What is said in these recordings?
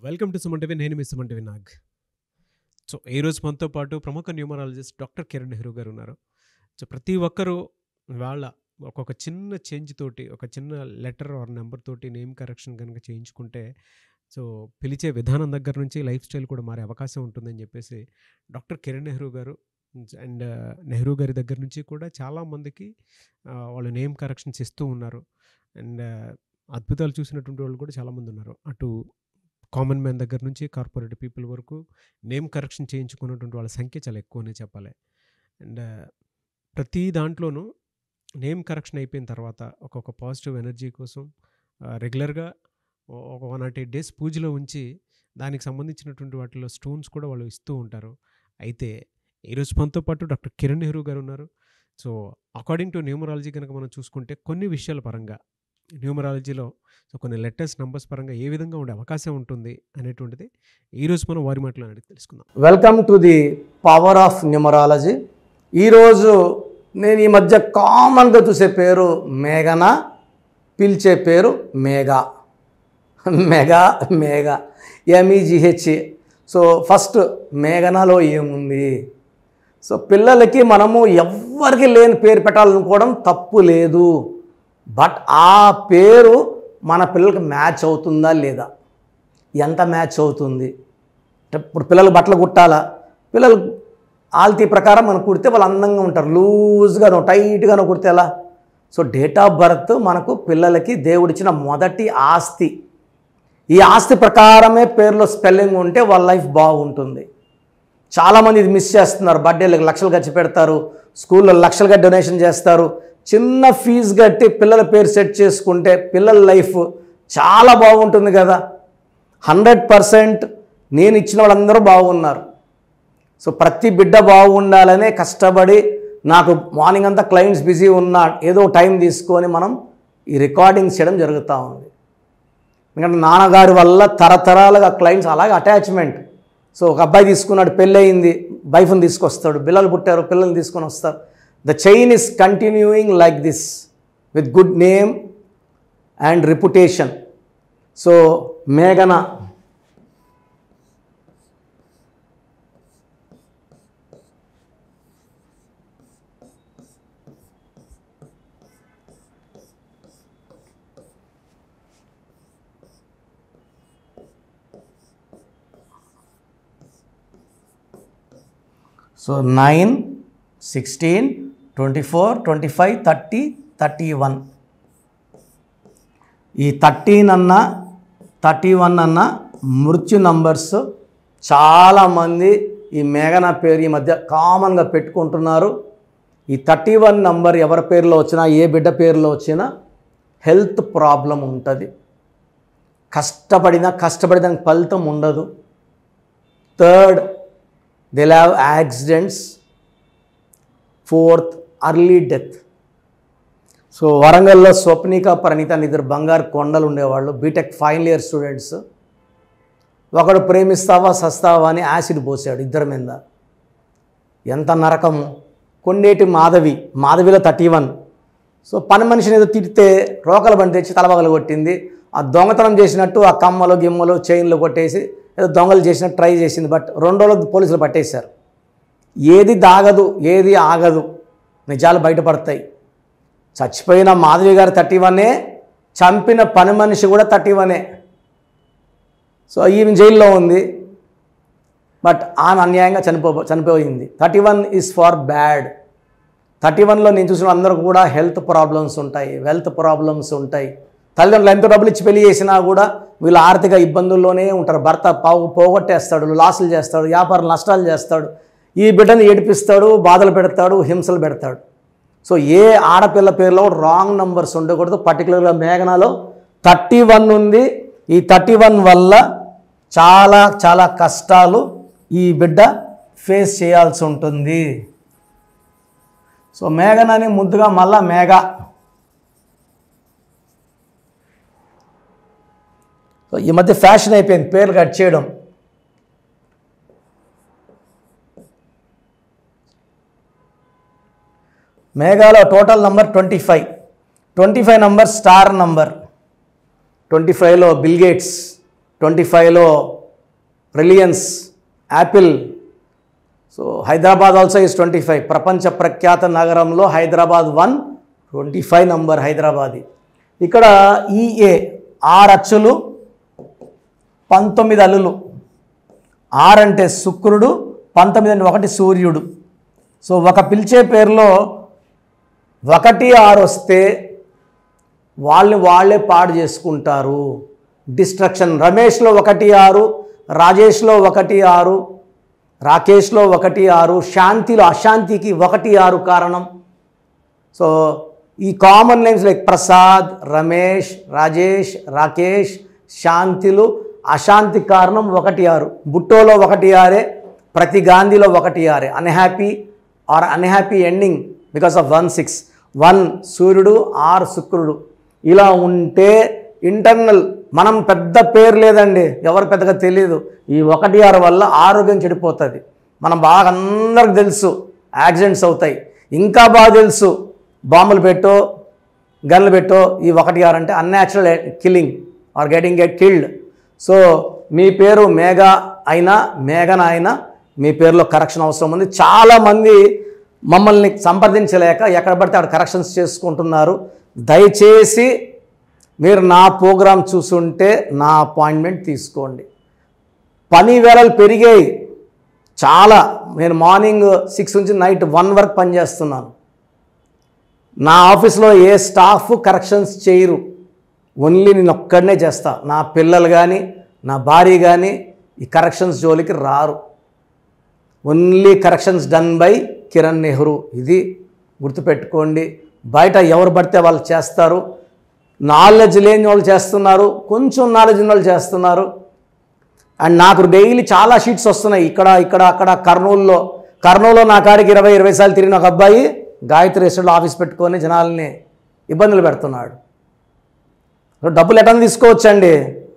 Welcome to Suman TV. నేను మీ Suman TV Nag. So ఈరోజు మనతో పాటు ప్రముఖ న్యూమరాలజిస్ట్ డాక్టర్ కిరణ్ నెహ్రూ గారు ఉన్నారు. సో ప్రతి ఒక్కరూ వాళ్ళ ఒక్కొక్క చిన్న చేంజ్ తోటి, ఒక చిన్న లెటర్ ఆర్ నెంబర్ తోటి నేమ్ కరెక్షన్ కనుక చేయించుకుంటే సో పిలిచే విధానం దగ్గర నుంచి లైఫ్ స్టైల్ కూడా మారే అవకాశం ఉంటుందని చెప్పేసి డాక్టర్ కిరణ్ నెహ్రూ గారు అండ్ నెహ్రూ గారి దగ్గర నుంచి కూడా చాలామందికి వాళ్ళు నేమ్ కరెక్షన్స్ ఇస్తూ ఉన్నారు. అండ్ అద్భుతాలు చూసినటువంటి వాళ్ళు కూడా చాలామంది ఉన్నారు. అటు కామన్ మ్యాన్ దగ్గర నుంచి కార్పొరేట్ పీపుల్ వరకు నేమ్ కరెక్షన్ చేయించుకున్నటువంటి వాళ్ళ సంఖ్య చాలా ఎక్కువనే చెప్పాలి. అండ్ ప్రతి దాంట్లోనూ నేమ్ కరెక్షన్ అయిపోయిన తర్వాత ఒక్కొక్క పాజిటివ్ ఎనర్జీ కోసం రెగ్యులర్గా ఒక 108 డేస్ పూజలో ఉంచి దానికి సంబంధించినటువంటి వాటిలో స్టోన్స్ కూడా వాళ్ళు ఇస్తూ ఉంటారు. అయితే ఈరోజు మనతో పాటు డాక్టర్ కిరణ్ నెహ్రూ గారు ఉన్నారు. సో అకార్డింగ్ టు న్యూమరాలజీ కనుక మనం చూసుకుంటే కొన్ని విషయాల పరంగా న్యూమరాలజీలో సో కొన్ని లెటర్స్ నంబర్స్ పరంగా ఏ విధంగా ఉండే అవకాశం ఉంటుంది అనేటువంటిది ఈరోజు మనం వారి మాటలో అడిగి తెలుసుకుందాం. Welcome to the power of numerology. ఈరోజు నేను ఈ మధ్య కామన్గా చూసే పేరు మేఘన, పిలిచే పేరు Megha. Mega Megha MEGH. So first మేఘనలో ఏముంది? సో పిల్లలకి మనము ఎవ్వరికి లేని పేరు పెట్టాలనుకోవడం తప్పు లేదు. బట్ ఆ పేరు మన పిల్లలకి మ్యాచ్ అవుతుందా లేదా, ఎంత మ్యాచ్ అవుతుంది? ఇప్పుడు పిల్లలు బట్టలు కుట్టాలా, పిల్లలు ఆల్తీ ప్రకారం మనం కుడితే వాళ్ళు అందంగా ఉంటారు. లూజ్గానో టైట్గానో కుడితే ఎలా? సో డేట్ ఆఫ్ బర్త్ మనకు పిల్లలకి దేవుడిచ్చిన మొదటి ఆస్తి. ఈ ఆస్తి ప్రకారమే పేరులో స్పెల్లింగ్ ఉంటే వాళ్ళ లైఫ్ బాగుంటుంది. చాలామంది ఇది మిస్ చేస్తున్నారు. బర్త్డేలకు లక్షలు ఖర్చు పెడతారు, స్కూల్లో లక్షలుగా డొనేషన్ చేస్తారు. చిన్న ఫీజు కట్టి పిల్లల పేరు సెట్ చేసుకుంటే పిల్లల లైఫ్ చాలా బాగుంటుంది కదా. 100% నేను ఇచ్చిన వాళ్ళందరూ బాగున్నారు. సో ప్రతి బిడ్డ బాగుండాలనే కష్టపడి, నాకు మార్నింగ్ అంతా క్లయింట్స్ బిజీ ఉన్నా ఏదో టైం తీసుకొని మనం ఈ రికార్డింగ్ చేయడం జరుగుతూ ఉంది. ఎందుకంటే నాన్నగారి వల్ల తరతరాలుగా క్లయింట్స్ అలాగే అటాచ్మెంట్. సో ఒక అబ్బాయి తీసుకున్నాడు, పెళ్ళి అయింది, వైఫ్ని తీసుకొస్తాడు, పిల్లలు పుట్టారు, పిల్లల్ని తీసుకొని వస్తారు. The chain is continuing like this with good name and reputation. So Meghana. So 9, 16, 24, 25, 30, 31. ఈ 13 అన్న 31 అన్న మృత్యు నంబర్స్. చాలామంది ఈ మేఘన పేరు ఈ మధ్య కామన్గా పెట్టుకుంటున్నారు. ఈ 31 నంబర్ ఎవరి పేరులో వచ్చినా, ఏ బిడ్డ పేరులో వచ్చినా హెల్త్ ప్రాబ్లం ఉంటుంది. కష్టపడిన ఫలితం ఉండదు. Third, they'll have accidents. Fourth, early death. So వరంగల్లో స్వప్నిక, ప్రణీత అని ఇద్దరు బంగారు కొండలు ఉండేవాళ్ళు, బీటెక్ ఫైనల్ ఇయర్ స్టూడెంట్స్. ఒకడు ప్రేమిస్తావా సస్తావా అని యాసిడ్ పోసాడు ఇద్దరి మీద. ఎంత నరకము. కొండేటి మాధవిలో 31. సో పని మనిషిని ఏదో తిడితే రోకల బండి తెచ్చి తలబగలు కొట్టింది. ఆ దొంగతనం చేసినట్టు ఆ కమ్మలు గిమ్మలు చైన్లు కొట్టేసి ఏదో దొంగలు చేసినట్టు ట్రై చేసింది. బట్ 2 రోజులు పోలీసులు పట్టేశారు. ఏది దాగదు, ఏది ఆగదు, నిజాలు బయటపడతాయి. చచ్చిపోయిన మాధవి గారు 31, చంపిన పని మనిషి కూడా 31. సో ఈమె జైల్లో ఉంది, బట్ ఆమె అన్యాయంగా చనిపోయింది. 31 ఈజ్ ఫార్ బ్యాడ్. 31లో నేను చూసిన అందరూ కూడా హెల్త్ ప్రాబ్లమ్స్ ఉంటాయి, వెల్త్ ప్రాబ్లమ్స్ ఉంటాయి. తల్లిదండ్రులు ఎంతో డబ్బులు ఇచ్చి పెళ్లి చేసినా కూడా వీళ్ళు ఆర్థిక ఇబ్బందుల్లోనే ఉంటారు. భర్త పోగొట్టేస్తాడు, లాసులు చేస్తాడు, వ్యాపారం నష్టాలు చేస్తాడు, ఈ బిడ్డని ఏడిపిస్తాడు, బాధలు పెడతాడు, హింసలు పెడతాడు. సో ఏ ఆడపిల్ల పేరులో రాంగ్ నంబర్స్ ఉండకూడదు. పర్టికులర్గా మేఘనలో 31 ఉంది. ఈ 31 వల్ల చాలా చాలా కష్టాలు ఈ బిడ్డ ఫేస్ చేయాల్సి ఉంటుంది. సో మేఘనని ముద్దుగా మళ్ళా మేఘా. సో ఈ మధ్య ఫ్యాషన్ అయిపోయింది పేర్లు కట్ చేయడం. మేఘాలో total number 25 number star number. 25లో బిల్ గేట్స్, 25లో Reliance, Apple. So Hyderabad also is 25. ప్రపంచ ప్రఖ్యాత నగరంలో హైదరాబాద్ 125 నంబర్ హైదరాబాదీ. ఇక్కడ ఈఏ 6 అచ్చులు 19 అల్లులు. 6 అంటే శుక్రుడు, 19 అంటే 1 సూర్యుడు. సో ఒక పిలిచే పేరులో 1, 6 వస్తే వాళ్ళే పాడు చేసుకుంటారు. డిస్ట్రక్షన్. రమేష్లో 1, 6, రాజేష్లో 1, 6, రాకేష్లో 1, 6, శాంతిలో అశాంతికి 1, 6 కారణం. సో ఈ common names like Prasad, Ramesh, Rajesh, Rakesh, శాంతిలు అశాంతి కారణం 1, 6. బుట్టోలో 1, 6, ప్రతి గాంధీలో 1, 6. Unhappy or unhappy ending because of 1, 6. 1 సూర్యుడు, 6 శుక్రుడు. ఇలా ఉంటే ఇంటర్నల్ మనం పెద్ద పేరు లేదండి, ఎవరు పెద్దగా తెలియదు. ఈ 1, 6 వల్ల ఆరోగ్యం చెడిపోతుంది. మనం బాగా అందరికి తెలుసు యాక్సిడెంట్స్ అవుతాయి. ఇంకా బాగా తెలుసు బాంబులు పెట్టో గన్లు పెట్టో ఈ 1, 6 అంటే unnatural killing are getting killed. So మీ పేరు మేఘా అయినా మేఘన అయినా మీ పేరులో కరెక్షన్ అవసరం ఉంది. చాలామంది మమ్మల్ని సంప్రదించలేక ఎక్కడ పడితే అక్కడ కరెక్షన్స్ చేసుకుంటున్నారు. దయచేసి మీరు నా ప్రోగ్రాం చూసుంటే నా అపాయింట్మెంట్ తీసుకోండి. పని వేళలు పెరిగాయి చాలా. నేను మార్నింగ్ 6 నుంచి నైట్ 1 వరకు పనిచేస్తున్నాను. నా ఆఫీస్లో ఏ స్టాఫ్ కరెక్షన్స్ చేయరు, ఓన్లీ నేను ఒక్కడనే చేస్తా. నా పిల్లలు కానీ నా భార్య కానీ ఈ కరెక్షన్స్ జోలికి రారు. Only corrections done by Kiran Nehru. ఇది గుర్తుపెట్టుకోండి. బయట ఎవరు పడితే వాళ్ళు చేస్తారు. నాలెడ్జ్ లేని వాళ్ళు చేస్తున్నారు, కొంచెం నాలెడ్జ్ ఉన్న వాళ్ళు చేస్తున్నారు. అండ్ నాకు డైలీ చాలా షీట్స్ వస్తున్నాయి. ఇక్కడ అక్కడ కర్నూలులో నా కాడికి 20 సార్లు తిరిగిన ఒక అబ్బాయి గాయత్రి రెస్టారెంట్లో ఆఫీస్ పెట్టుకొని జనాల్ని ఇబ్బందులు పెడుతున్నాడు. డబ్బులు ఎటని తీసుకోవచ్చండి,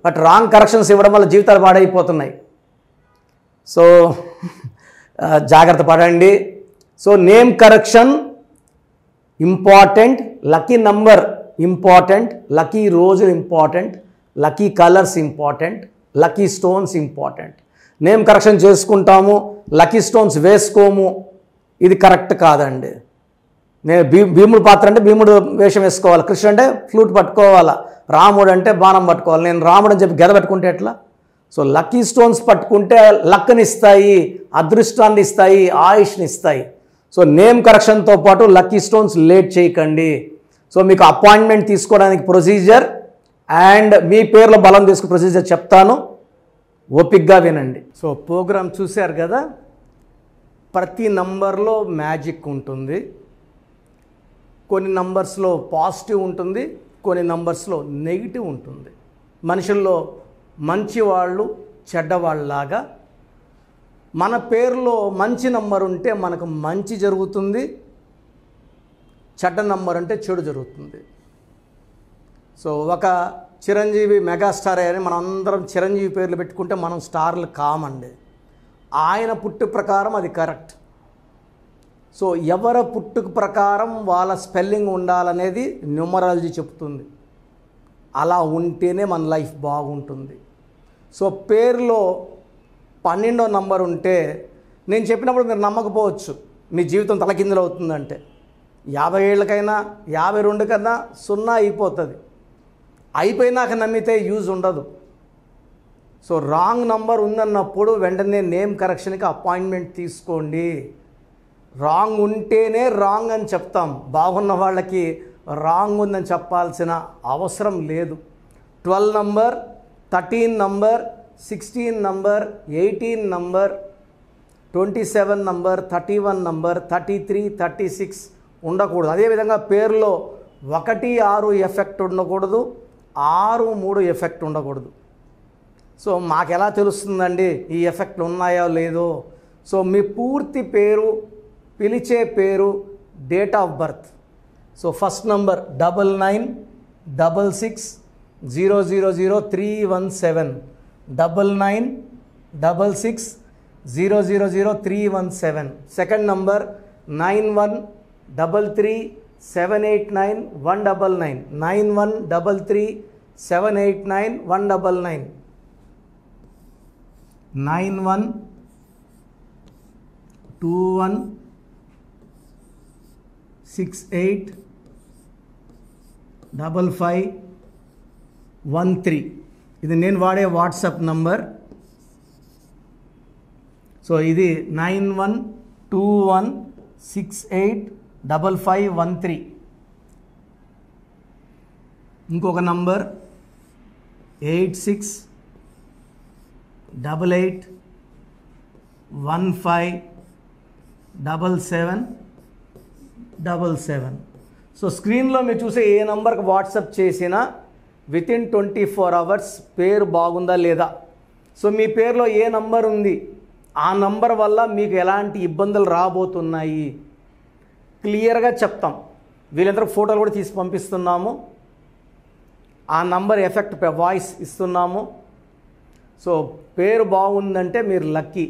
బట్ రాంగ్ కరెక్షన్స్ ఇవ్వడం వల్ల జీవితాలు పాడైపోతున్నాయి. సో జాగ్రత్త పడండి. So name correction important, lucky number important, lucky రోజులు important, lucky colours important, lucky stones important. Name correction చేసుకుంటాము, లక్కీ స్టోన్స్ వేసుకోము, ఇది కరెక్ట్ కాదండి. నేను భీముడు పాత్ర అంటే భీముడు వేషం వేసుకోవాలి, కృష్ణుడు అంటే ఫ్లూట్ పట్టుకోవాలా, రాముడు అంటే బాణం పట్టుకోవాలి. నేను రాముడు అని చెప్పి గెద పెట్టుకుంటే ఎట్లా? సో లక్కీ స్టోన్స్ పట్టుకుంటే లక్ని ఇస్తాయి, అదృష్టాన్ని ఇస్తాయి, ఆయుష్ని ఇస్తాయి. సో నేమ్ కరెక్షన్తో పాటు లక్కీ స్టోన్స్ లేట్ చేయకండి. సో మీకు అపాయింట్మెంట్ తీసుకోవడానికి ప్రొసీజర్ అండ్ మీ పేర్లో బలం తీసుకునే ప్రొసీజర్ చెప్తాను, ఓపిక్గా వినండి. సో ప్రోగ్రామ్ చూశారు కదా, ప్రతి నంబర్లో మ్యాజిక్ ఉంటుంది. కొన్ని నంబర్స్లో పాజిటివ్ ఉంటుంది, కొన్ని నంబర్స్లో నెగిటివ్ ఉంటుంది. మనుషుల్లో మంచివాళ్ళు చెడ్డవాళ్ళలాగా మన పేరులో మంచి నంబర్ ఉంటే మనకు మంచి జరుగుతుంది, చెడ్డ నంబర్ అంటే చెడు జరుగుతుంది. సో ఒక చిరంజీవి మెగాస్టార్ అని మనం అందరం చిరంజీవి పేర్లు పెట్టుకుంటే మనం స్టార్లు కామండి. ఆయన పుట్టు ప్రకారం అది కరెక్ట్. సో ఎవరి పుట్టుక ప్రకారం వాళ్ళ స్పెల్లింగ్ ఉండాలనేది న్యూమరాలజీ చెప్తుంది. అలా ఉంటేనే మన లైఫ్ బాగుంటుంది. సో పేరులో 12వ నంబర్ ఉంటే నేను చెప్పినప్పుడు మీరు నమ్మకపోవచ్చు, మీ జీవితం తలకిందులు అవుతుందంటే 50 ఏళ్ళకైనా 52 కన్నా 0 అయిపోతుంది. అయిపోయినాక నమ్మితే యూజ్ ఉండదు. సో రాంగ్ నంబర్ ఉందన్నప్పుడు వెంటనే నేమ్ కరెక్షన్కి అపాయింట్మెంట్ తీసుకోండి. రాంగ్ ఉంటేనే రాంగ్ అని చెప్తాం, బాగున్న వాళ్ళకి రాంగ్ ఉందని చెప్పాల్సిన అవసరం లేదు. 12 number, 13 number, 16 number, 18 number, 27 number, 31 number, 33, 36 ఉండకూడదు. అదేవిధంగా పేరులో 1, 6 ఎఫెక్ట్ ఉండకూడదు, 6, 3 ఎఫెక్ట్ ఉండకూడదు. సో మాకు ఎలా తెలుస్తుందండి ఈ ఎఫెక్ట్లు ఉన్నాయో లేదో? సో మీ పూర్తి పేరు, పిలిచే పేరు, date of birth. So first number 9966000317, 9966000317. Second number 9133789199, 9133789199. 9121685513. ఇది నేను వాడే వాట్సాప్ నంబర్. సో ఇది 9121685513. ఇంకొక నంబర్ 8688157777. సో స్క్రీన్లో మీరు చూసే ఏ నంబర్కి వాట్సాప్ చేసినా వితిన్ 24 అవర్స్ పేరు బాగుందా లేదా, సో మీ పేరులో ఏ నంబర్ ఉంది, ఆ నంబర్ వల్ల మీకు ఎలాంటి ఇబ్బందులు రాబోతున్నాయి క్లియర్గా చెప్తాం. వీళ్ళందరికీ ఫోటోలు కూడా తీసి పంపిస్తున్నాము. ఆ నంబర్ ఎఫెక్ట్ వాయిస్ ఇస్తున్నాము. సో పేరు బాగుందంటే మీరు లక్కీ.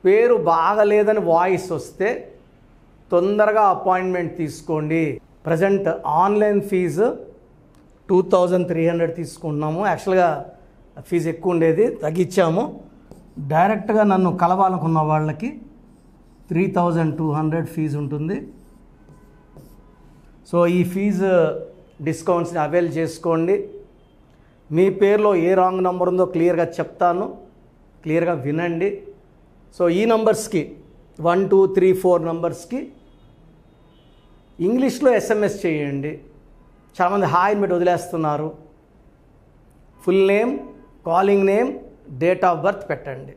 పేరు బాగలేదని వాయిస్ వస్తే తొందరగా అపాయింట్మెంట్ తీసుకోండి. ప్రజెంట్ ఆన్లైన్ ఫీజు 2300 తీసుకుంటున్నాము. యాక్చువల్గా ఫీజు ఎక్కువ ఉండేది, తగ్గించాము. డైరెక్ట్గా నన్ను కలవాలనుకున్న వాళ్ళకి 3200 ఫీజు ఉంటుంది. సో ఈ ఫీజు డిస్కౌంట్స్ని అవైల్ చేసుకోండి. మీ పేరులో ఏ రాంగ్ నెంబర్ ఉందో క్లియర్గా చెప్తాను, క్లియర్గా వినండి. సో ఈ నంబర్స్కి 1 2 3 4 నంబర్స్కి ఇంగ్లీష్లో SMS చేయండి. చాలామంది హాయ్ మీరు వదిలేస్తున్నారు. Full name, calling name, date of birth పెట్టండి.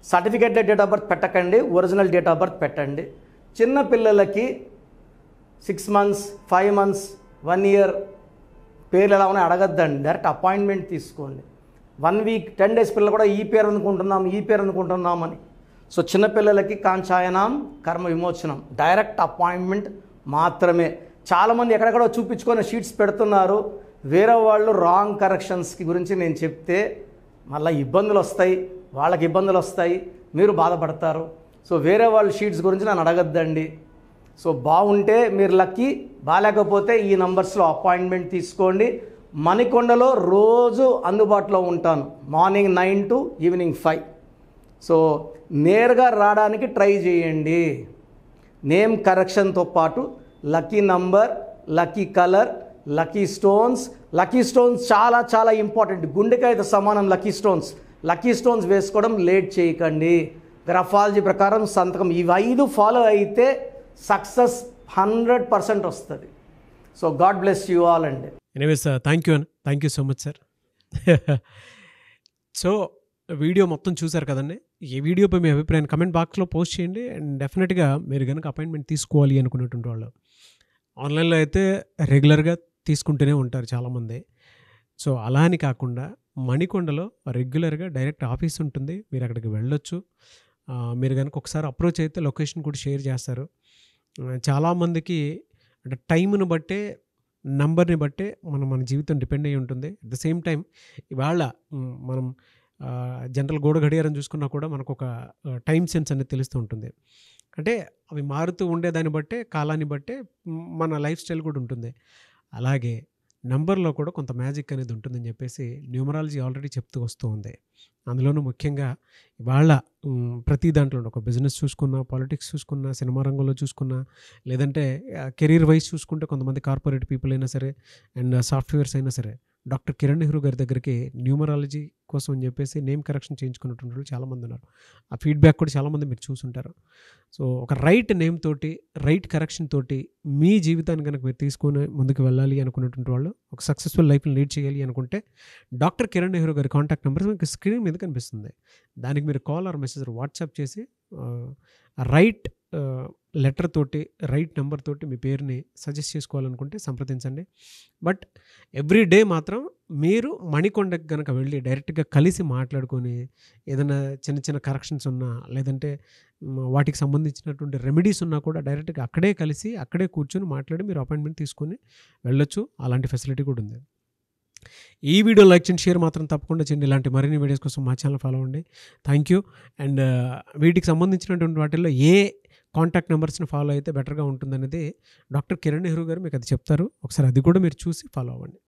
సర్టిఫికేట్ డేట్ ఆఫ్ బర్త్ పెట్టకండి, ఒరిజినల్ డేట్ ఆఫ్ బర్త్ పెట్టండి. చిన్న పిల్లలకి 6 months 5 months 1 year పేర్లు ఎలా ఉన్నాయి అడగద్దండి, డైరెక్ట్ అపాయింట్మెంట్ తీసుకోండి. 1 week 10 days పిల్లలు కూడా ఈ పేరు అనుకుంటున్నామని. సో చిన్నపిల్లలకి కాంచాయనం కర్మ విమోచనం, డైరెక్ట్ అపాయింట్మెంట్ మాత్రమే. చాలామంది ఎక్కడెక్కడో చూపించుకొని షీట్స్ పెడుతున్నారు. వేరే వాళ్ళు రాంగ్ కరెక్షన్స్కి గురించి నేను చెప్తే మళ్ళీ ఇబ్బందులు వస్తాయి, వాళ్ళకి ఇబ్బందులు వస్తాయి, మీరు బాధపడతారు. సో వేరే వాళ్ళ షీట్స్ గురించి నన్ను అడగద్దండి. సో బాగుంటే మీరు లక్కీ, బాగాలేకపోతే ఈ నంబర్స్లో అపాయింట్మెంట్ తీసుకోండి. మణికొండలో రోజు అందుబాటులో ఉంటాను, మార్నింగ్ 9 to ఈవినింగ్ 5. సో నేరుగా రావడానికి ట్రై చేయండి. నేమ్ కరెక్షన్తో పాటు lucky number, lucky colour, lucky stones. Lucky stones చాలా చాలా ఇంపార్టెంట్. గుండెకాయతో సమానం లక్కీ స్టోన్స్. లక్కీ స్టోన్స్ వేసుకోవడం లేట్ చేయకండి. గ్రఫాలజీ ప్రకారం సంతకం, ఇవి 5 ఫాలో అయితే సక్సెస్ 100% వస్తుంది. So God bless you all అండి. Anyways thank you so much sir. So video మొత్తం చూసారు కదండి. ఈ వీడియోపై మీ అభిప్రాయాన్ని కమెంట్ బాక్స్లో పోస్ట్ చేయండి. అండ్ డెఫినెట్గా మీరు కనుక అపాయింట్మెంట్ తీసుకోవాలి అనుకునేటువంటి వాళ్ళు ఆన్లైన్లో అయితే రెగ్యులర్గా తీసుకుంటూనే ఉంటారు చాలామంది. సో అలా అని కాకుండా మణికొండలో రెగ్యులర్గా డైరెక్ట్ ఆఫీస్ ఉంటుంది, మీరు అక్కడికి వెళ్ళొచ్చు. మీరు కనుక ఒకసారి అప్రోచ్ అయితే లొకేషన్ కూడా షేర్ చేస్తారు. చాలామందికి అంటే టైంను బట్టే, నంబర్ని బట్టే మన జీవితం డిపెండ్ అయ్యి ఉంటుంది. అట్ ద సేమ్ టైం ఇవాళ మనం జనరల్ గోడ గడియారం చూసుకున్నా కూడా మనకు ఒక టైం సెన్స్ అనేది తెలుస్తూ ఉంటుంది. అంటే అవి మారుతూ ఉండేదాన్ని బట్టే, కాలాన్ని బట్టే మన లైఫ్ స్టైల్ కూడా ఉంటుంది. అలాగే నంబర్లో కూడా కొంత మ్యాజిక్ అనేది ఉంటుందని చెప్పేసి న్యూమరాలజీ ఆల్రెడీ చెప్తూ వస్తూ ఉంది. అందులోనూ ముఖ్యంగా ఇవాళ ప్రతి దాంట్లో ఒక బిజినెస్ చూసుకున్నా, పాలిటిక్స్ చూసుకున్నా, సినిమా రంగంలో చూసుకున్నా, లేదంటే కెరీర్ వైజ్ చూసుకుంటే కొంతమంది కార్పొరేట్ పీపుల్ అయినా సరే అండ్ సాఫ్ట్వేర్స్ అయినా సరే డాక్టర్ కిరణ్ నెహ్రూ గారి దగ్గరికి న్యూమరాలజీ కోసం అని చెప్పేసి నేమ్ కరెక్షన్ చేయించుకున్నటువంటి వాళ్ళు చాలామంది ఉన్నారు. ఆ ఫీడ్బ్యాక్ కూడా చాలామంది మీరు చూసుంటారు. సో ఒక రైట్ నేమ్ తోటి, రైట్ కరెక్షన్ తోటి మీ జీవితాన్ని కనుక మీరు తీసుకొని ముందుకు వెళ్ళాలి అనుకున్నటువంటి వాళ్ళు, ఒక సక్సెస్ఫుల్ లైఫ్ని లీడ్ చేయాలి అనుకుంటే డాక్టర్ కిరణ్ నెహ్రూ గారి కాంటాక్ట్ నెంబర్ మీకు స్క్రీన్ మీద కనిపిస్తుంది. దానికి మీరు కాల్ ఆర్ మెసేజ్ వాట్సాప్ చేసి రైట్ లెటర్ తోటి, రైట్ నెంబర్ తోటి మీ పేరుని సజెస్ట్ చేసుకోవాలనుకుంటే సంప్రదించండి. బట్ ఎవ్రీ డే మాత్రం మీరు మణికొండకి కనుక వెళ్ళి డైరెక్ట్గా కలిసి మాట్లాడుకొని ఏదైనా చిన్న చిన్న కరెక్షన్స్ ఉన్నా, లేదంటే వాటికి సంబంధించినటువంటి రెమెడీస్ ఉన్నా కూడా డైరెక్ట్గా అక్కడే కలిసి, అక్కడే కూర్చొని మాట్లాడి మీరు అపాయింట్మెంట్ తీసుకొని వెళ్ళొచ్చు. అలాంటి ఫెసిలిటీ కూడా ఉంది. ఈ వీడియో లైక్ చేయండి, షేర్ మాత్రం తప్పకుండా చేయండి. ఇలాంటి మరిన్ని వీడియోస్ కోసం మా ఛానల్ ఫాలో అవ్వండి. Thank you. అండ్ వీటికి సంబంధించినటువంటి వాటిల్లో ఏ కాంటాక్ట్ నెంబర్స్ని ఫాలో అయితే బెటర్గా ఉంటుందనేది డాక్టర్ కిరణ్ నెహ్రూ గారు మీకు అది చెప్తారు. ఒకసారి అది కూడా మీరు చూసి ఫాలో అవ్వండి.